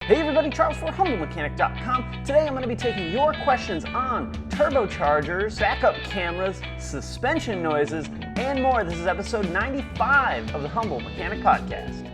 Hey everybody, Charles for HumbleMechanic.com. Today I'm going to be taking your questions on turbochargers, backup cameras, suspension noises, and more. This is episode 95 of the Humble Mechanic Podcast.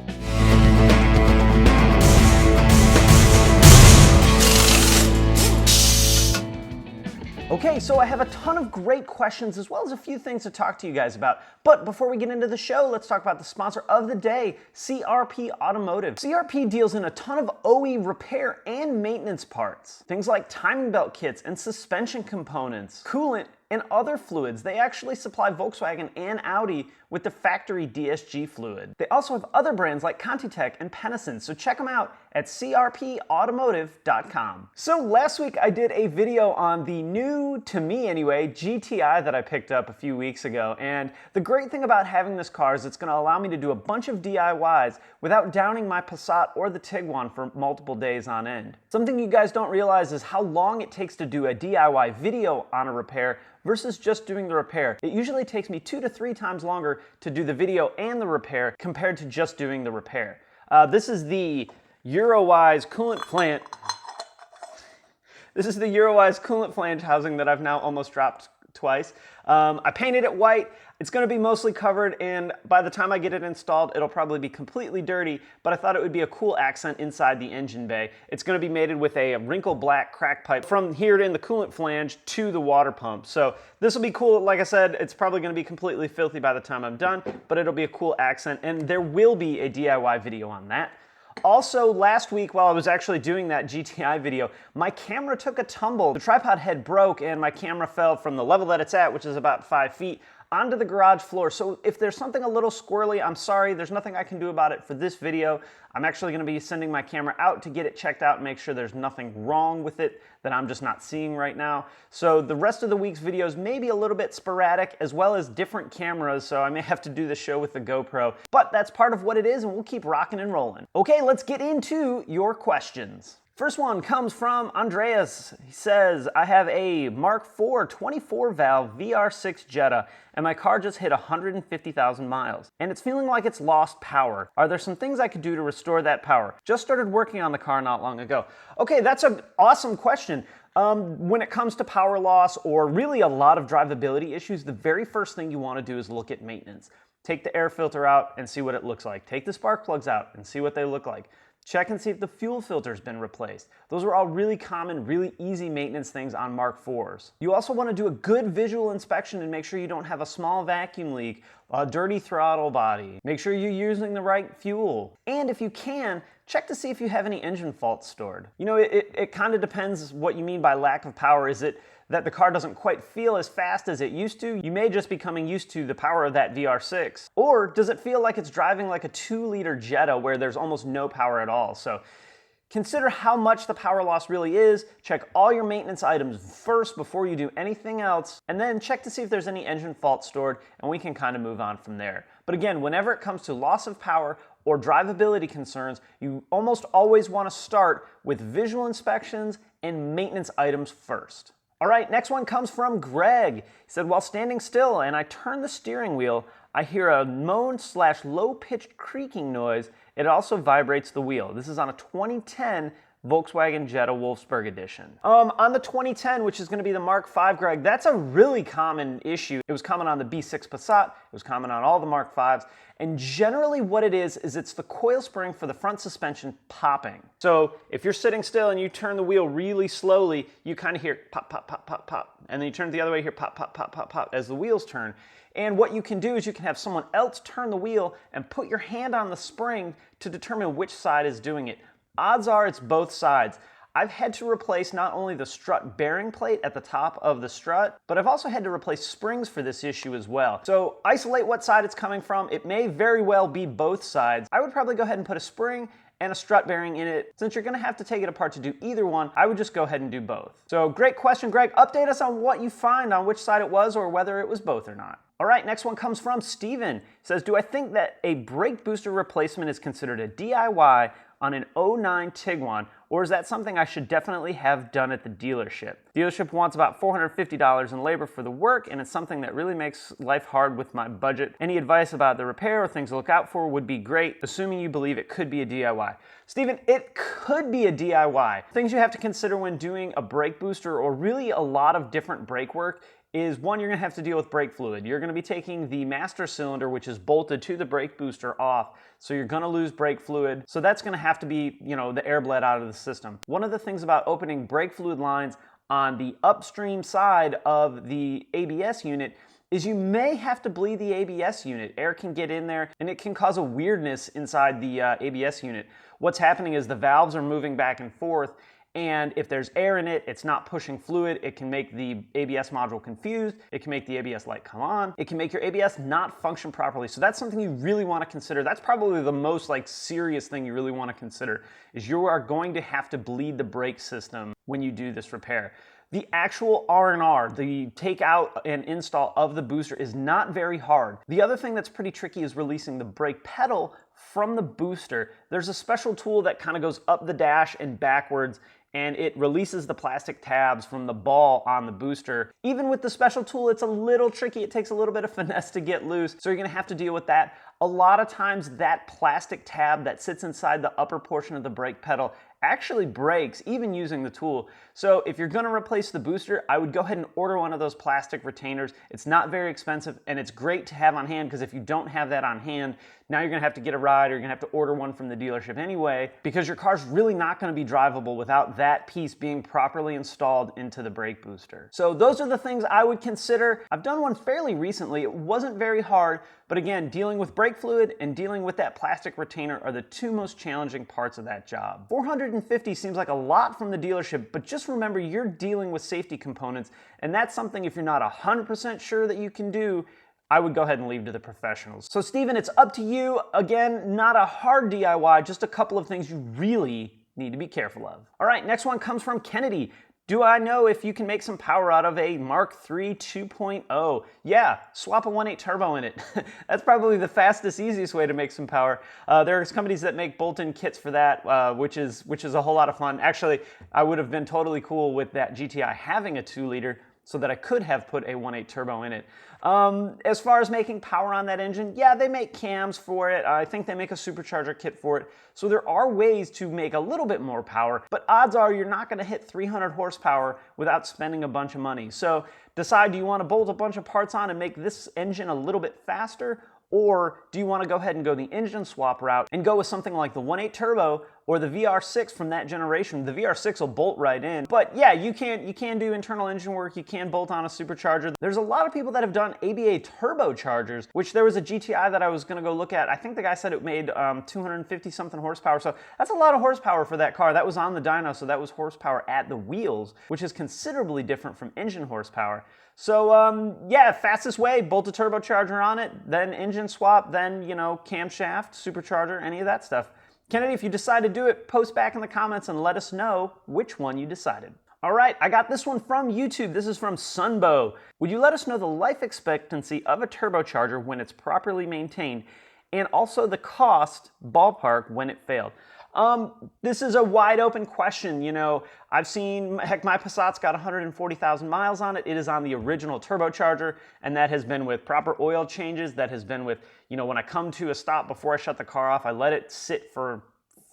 Okay, so I have a ton of great questions as well as a few things to talk to you guys about. But before we get into the show, let's talk about the sponsor of the day, CRP Automotive. CRP deals in a ton of OE repair and maintenance parts. Things like timing belt kits and suspension components, coolant, and other fluids. They actually supply Volkswagen and Audi with the factory DSG fluid. They also have other brands like ContiTech and Penison, so check them out at crpautomotive.com. So last week I did a video on the new, to me anyway, GTI that I picked up a few weeks ago, and the great thing about having this car is it's going to allow me to do a bunch of DIYs without downing my Passat or the Tiguan for multiple days on end. Something you guys don't realize is how long it takes to do a DIY video on a repair versus just doing the repair. It usually takes me 2 to 3 times longer to do the video and the repair compared to just doing the repair. This is the Eurowise coolant flange. This is the Eurowise coolant flange housing that I've now almost dropped twice. I painted it white. It's going to be mostly covered, and by the time I get it installed, it'll probably be completely dirty, but I thought it would be a cool accent inside the engine bay. It's going to be mated with a wrinkle black crack pipe from here in the coolant flange to the water pump. So this will be cool. Like I said, it's probably going to be completely filthy by the time I'm done, but it'll be a cool accent, and there will be a DIY video on that. Also, last week while I was actually doing that GTI video, my camera took a tumble. The tripod head broke and my camera fell from the level that it's at, which is about 5 feet, onto the garage floor. So if there's something a little squirrely, I'm sorry. There's nothing I can do about it for this video. I'm actually going to be sending my camera out to get it checked out and make sure there's nothing wrong with it that I'm just not seeing right now. So the rest of the week's videos may be a little bit sporadic, as well as different cameras, so I may have to do the show with the GoPro. But that's part of what it is, and we'll keep rocking and rolling. Okay, let's get into your questions. First one comes from Andreas. He says, I have a Mark IV 24 valve VR6 Jetta, and my car just hit 150,000 miles, and it's feeling like it's lost power. Are there some things I could do to restore that power? Just started working on the car not long ago. Okay, that's an awesome question. When it comes to power loss or really a lot of drivability issues, the very first thing you want to do is look at maintenance. Take the air filter out and see what it looks like. Take the spark plugs out and see what they look like. Check and see if the fuel filter's been replaced. Those are all really common, really easy maintenance things on Mark IVs. You also want to do a good visual inspection and make sure you don't have a small vacuum leak, a dirty throttle body. Make sure you're using the right fuel. And if you can, check to see if you have any engine faults stored. You know, it kind of depends what you mean by lack of power. Is it that the car doesn't quite feel as fast as it used to? You may just be coming used to the power of that VR6. Or does it feel like it's driving like a 2-liter Jetta where there's almost no power at all? So consider how much the power loss really is, check all your maintenance items first before you do anything else, and then check to see if there's any engine fault stored, and we can kind of move on from there. But again, whenever it comes to loss of power or drivability concerns, you almost always want to start with visual inspections and maintenance items first. All right, next one comes from Greg. He said, while standing still and I turn the steering wheel, I hear a moan/low-pitched creaking noise. It also vibrates the wheel. This is on a 2010 Volkswagen Jetta Wolfsburg Edition. On the 2010, which is going to be the Mark V, Greg, that's a really common issue. It was common on the B6 Passat, it was common on all the Mark Vs, and generally what it is it's the coil spring for the front suspension popping. So if you're sitting still and you turn the wheel really slowly, you kind of hear pop, pop, pop, pop, pop, and then you turn it the other way, you hear pop, pop, pop, pop, pop as the wheels turn. And what you can do is you can have someone else turn the wheel and put your hand on the spring to determine which side is doing it. Odds are it's both sides. I've had to replace not only the strut bearing plate at the top of the strut, but I've also had to replace springs for this issue as well. So isolate what side it's coming from. It may very well be both sides. I would probably go ahead and put a spring and a strut bearing in it. Since you're gonna have to take it apart to do either one, I would just go ahead and do both. So great question, Greg. Update us on what you find, on which side it was or whether it was both or not. All right, next one comes from Steven. He says, do I think that a brake booster replacement is considered a DIY on an 09 Tiguan, or is that something I should definitely have done at the dealership? Dealership wants about $450 in labor for the work, and it's something that really makes life hard with my budget. Any advice about the repair or things to look out for would be great, assuming you believe it could be a DIY. Stephen, it could be a DIY. Things you have to consider when doing a brake booster or really a lot of different brake work is, one, you're gonna have to deal with brake fluid. You're gonna be taking the master cylinder, which is bolted to the brake booster, off, so you're gonna lose brake fluid. So that's gonna have to be, the air bled out of the system. One of the things about opening brake fluid lines on the upstream side of the ABS unit is you may have to bleed the ABS unit. Air can get in there and it can cause a weirdness inside the ABS unit. What's happening is the valves are moving back and forth, and if there's air in it, it's not pushing fluid. It can make the ABS module confused. It can make the ABS light come on. It can make your ABS not function properly. So that's something you really want to consider. That's probably the most serious thing you really want to consider, is you are going to have to bleed the brake system when you do this repair. The actual R&R, the take out and install of the booster, is not very hard. The other thing that's pretty tricky is releasing the brake pedal from the booster. There's a special tool that kind of goes up the dash and backwards, and it releases the plastic tabs from the ball on the booster. Even with the special tool, it's a little tricky. It takes a little bit of finesse to get loose, so you're gonna have to deal with that. A lot of times that plastic tab that sits inside the upper portion of the brake pedal actually breaks, even using the tool. So if you're gonna replace the booster, I would go ahead and order one of those plastic retainers. It's not very expensive, and it's great to have on hand, because if you don't have that on hand, now you're gonna have to get a ride, or you're gonna have to order one from the dealership anyway, because your car's really not gonna be drivable without that piece being properly installed into the brake booster. So those are the things I would consider. I've done one fairly recently. It wasn't very hard, but again, dealing with brake fluid and dealing with that plastic retainer are the two most challenging parts of that job. $450 seems like a lot from the dealership, but just remember you're dealing with safety components, and that's something, if you're not 100% sure that you can do, I would go ahead and leave to the professionals. So Stephen, it's up to you. Again, not a hard DIY, just a couple of things you really need to be careful of. All right, next one comes from Kennedy. Do I know if you can make some power out of a Mark III 2.0? Yeah, swap a 1.8 turbo in it. That's probably the fastest, easiest way to make some power. There's companies that make bolt-in kits for that, which is a whole lot of fun. Actually, I would have been totally cool with that GTI having a 2-liter, so that I could have put a 1.8 turbo in it. As far as making power on that engine, yeah, they make cams for it. I think they make a supercharger kit for it. So there are ways to make a little bit more power, but odds are you're not gonna hit 300 horsepower without spending a bunch of money. So decide, do you wanna bolt a bunch of parts on and make this engine a little bit faster, or do you want to go ahead and go the engine swap route and go with something like the 1.8 turbo or the VR6 from that generation? The VR6 will bolt right in. But yeah, you can do internal engine work, you can bolt on a supercharger. There's a lot of people that have done ABA turbochargers, which there was a GTI that I was gonna go look at. I think the guy said it made 250 something horsepower. So that's a lot of horsepower for that car. That was on the dyno, so that was horsepower at the wheels, which is considerably different from engine horsepower. So yeah, fastest way, bolt a turbocharger on it, then engine swap, then, camshaft, supercharger, any of that stuff. Kennedy, if you decide to do it, post back in the comments and let us know which one you decided. All right, I got this one from YouTube. This is from Sunbow. Would you let us know the life expectancy of a turbocharger when it's properly maintained, and also the cost, ballpark, when it failed? This is a wide open question. I've seen, heck, my Passat's got 140,000 miles on it. It is on the original turbocharger, and that has been with proper oil changes. That has been with, when I come to a stop before I shut the car off, I let it sit for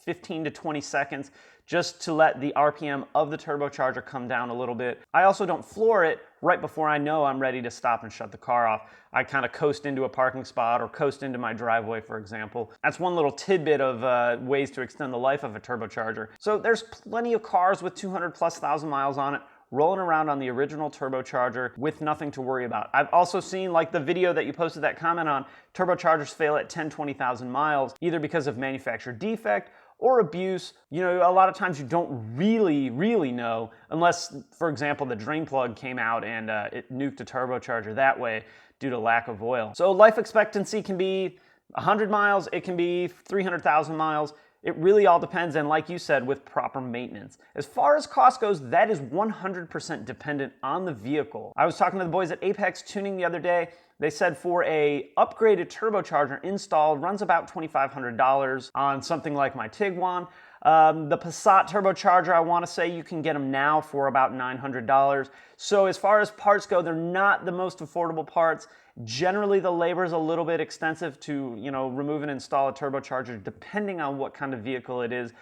15 to 20 seconds just to let the RPM of the turbocharger come down a little bit. I also don't floor it right before I know I'm ready to stop and shut the car off. I kind of coast into a parking spot or coast into my driveway, for example. That's one little tidbit of ways to extend the life of a turbocharger. So there's plenty of cars with 200,000+ miles on it rolling around on the original turbocharger with nothing to worry about. I've also seen, like the video that you posted that comment on, turbochargers fail at 10, 20,000 miles, either because of manufacturer defect or abuse. A lot of times you don't really know, unless, for example, the drain plug came out and it nuked a turbocharger that way due to lack of oil. So life expectancy can be 100 miles, it can be 300,000 miles. It really all depends, and like you said, with proper maintenance. As far as cost goes, that is 100% dependent on the vehicle. I was talking to the boys at Apex Tuning the other day. They said for a upgraded turbocharger installed runs about $2,500 on something like my Tiguan. The Passat Turbocharger, I want to say you can get them now for about $900. So as far as parts go, they're not the most affordable parts. Generally, the labor is a little bit extensive to, remove and install a turbocharger, depending on what kind of vehicle it is.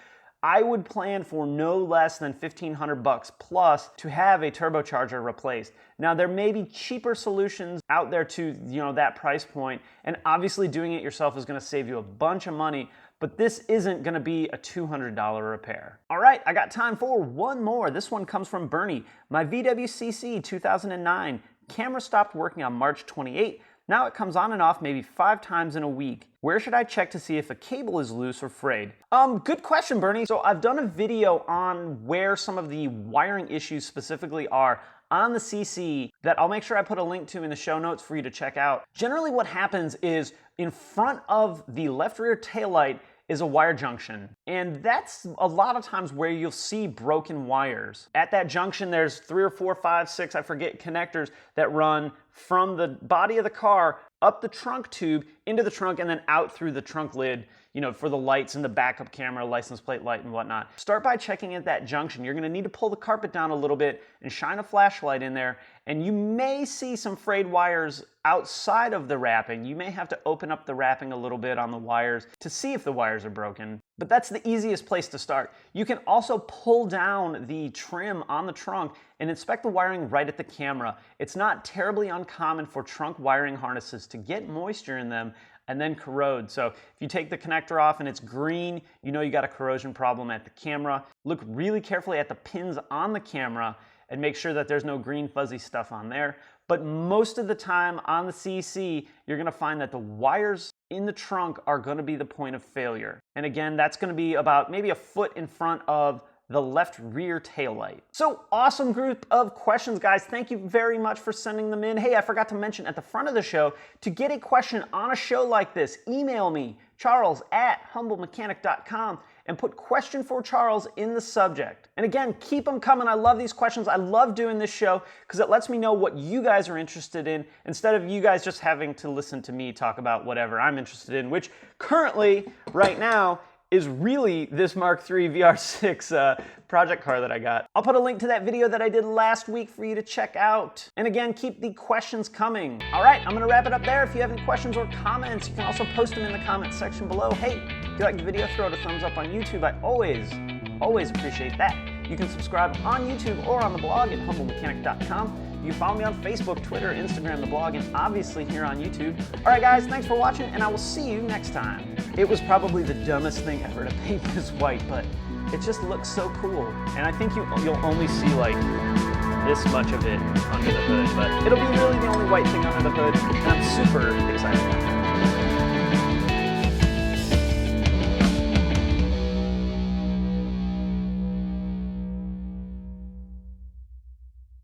I would plan for no less than $1,500 plus to have a turbocharger replaced. Now, there may be cheaper solutions out there to, that price point, and obviously doing it yourself is going to save you a bunch of money, but this isn't going to be a $200 repair. All right, I got time for one more. This one comes from Bernie. My VWCC 2009 camera stopped working on March 28. Now it comes on and off maybe 5 times in a week. Where should I check to see if a cable is loose or frayed? Good question, Bernie. So I've done a video on where some of the wiring issues specifically are on the CC that I'll make sure I put a link to in the show notes for you to check out. Generally what happens is in front of the left rear taillight is a wire junction. And that's a lot of times where you'll see broken wires. At that junction, there's 3 or 4, 5, 6, I forget, connectors that run from the body of the car up the trunk tube into the trunk and then out through the trunk lid, for the lights and the backup camera, license plate light and whatnot. Start by checking at that junction. You're gonna need to pull the carpet down a little bit and shine a flashlight in there, and you may see some frayed wires outside of the wrapping. You may have to open up the wrapping a little bit on the wires to see if the wires are broken. But that's the easiest place to start. You can also pull down the trim on the trunk and inspect the wiring right at the camera. It's not terribly uncommon for trunk wiring harnesses to get moisture in them and then corrode. So if you take the connector off and it's green, you got a corrosion problem at the camera. Look really carefully at the pins on the camera and make sure that there's no green fuzzy stuff on there. But most of the time on the CC, you're gonna find that the wires in the trunk are gonna be the point of failure. And again, that's gonna be about maybe a foot in front of the left rear taillight. So awesome group of questions, guys. Thank you very much for sending them in. Hey, I forgot to mention at the front of the show, to get a question on a show like this, email me, charles@humblemechanic.com, and put question for Charles in the subject. And again, keep them coming. I love these questions. I love doing this show because it lets me know what you guys are interested in instead of you guys just having to listen to me talk about whatever I'm interested in, which currently, right now, is really this Mark III VR6 project car that I got. I'll put a link to that video that I did last week for you to check out. And again, keep the questions coming. All right, I'm gonna wrap it up there. If you have any questions or comments, you can also post them in the comments section below. Hey, if you like the video, throw it a thumbs up on YouTube. I always appreciate that. You can subscribe on YouTube or on the blog at humblemechanic.com. You can follow me on Facebook, Twitter, Instagram, the blog, and obviously here on YouTube. All right, guys, thanks for watching, and I will see you next time. It was probably the dumbest thing ever to paint this white, but it just looks so cool. And I think you'll only see like this much of it under the hood, but it'll be really the only white thing under the hood, and I'm super excited about it.